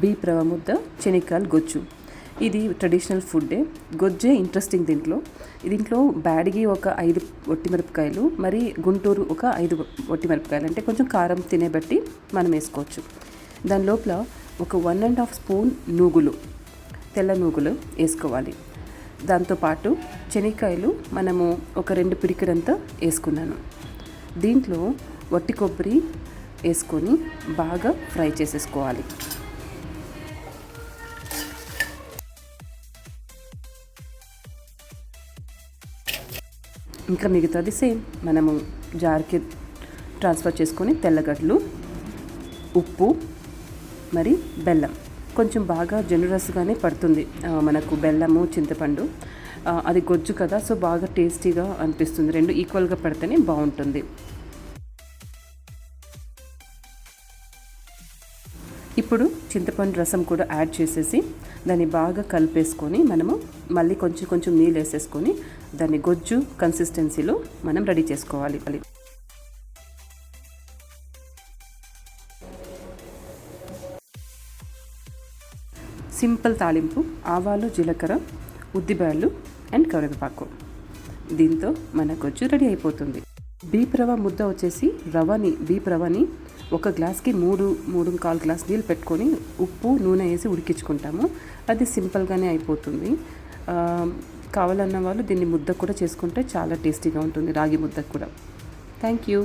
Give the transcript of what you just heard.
Beep రవ్వ ముద్ద, శనక్కాయల గొజ్జు. ఇది ట్రెడిషనల్ ఫుడ్డే. గొజ్జే ఇంట్రెస్టింగ్ దీంట్లో బ్యాడిగి ఒక 5 ఒట్టిమిరపకాయలు, మరి గుంటూరు ఒక 5 ఒట్టిమిరపకాయలు, అంటే కొంచెం కారం తినేబట్టి మనం వేసుకోవచ్చు. దాని లోపల ఒక 1.5 స్పూన్ నూగులు, తెల్ల నూగులు వేసుకోవాలి. దాంతోపాటు శనక్కాయలు మనము ఒక 2 పిడికెడంతా వేసుకున్నాను. దీంట్లో వట్టి కొబ్బరి వేసుకొని బాగా ఫ్రై చేసేసుకోవాలి. ఇంకా మిగతాది సేమ్ మనము జార్కి ట్రాన్స్ఫర్ చేసుకొని తెల్లగడ్డలు, ఉప్పు, మరి బెల్లం. కొంచెం బాగా జనరస్గానే పడుతుంది మనకు బెల్లము, చింతపండు. అది గొజ్జు కదా, సో బాగా టేస్టీగా అనిపిస్తుంది. 2 ఈక్వల్గా పడితేనే బాగుంటుంది. ఇప్పుడు చింతపండు రసం కూడా యాడ్ చేసేసి దాన్ని బాగా కలిపేసుకొని మనము మళ్ళీ కొంచెం నీళ్ళు వేసేసుకొని దాన్ని గొజ్జు కన్సిస్టెన్సీలో మనం రెడీ చేసుకోవాలి. సింపుల్ తాలింపు: ఆవాలు, జీలకర్ర, ఉద్దిబ్యాళ్ళు అండ్ కరివేపాకు. దీంతో మన గొజ్జు రెడీ అయిపోతుంది. బీప్ రవ్వ ముద్ద వచ్చేసి బీప్ రవ్వని ఒక గ్లాస్కి 3.25 గ్లాస్ నీళ్ళు పెట్టుకొని ఉప్పు, నూనె వేసి ఉడికించుకుంటాము. అది సింపుల్గానే అయిపోతుంది. కావాలన్న వాళ్ళు దీన్ని ముద్ద కూడా చేసుకుంటే చాలా టేస్టీగా ఉంటుంది, రాగి ముద్ద కూడా. Thank you.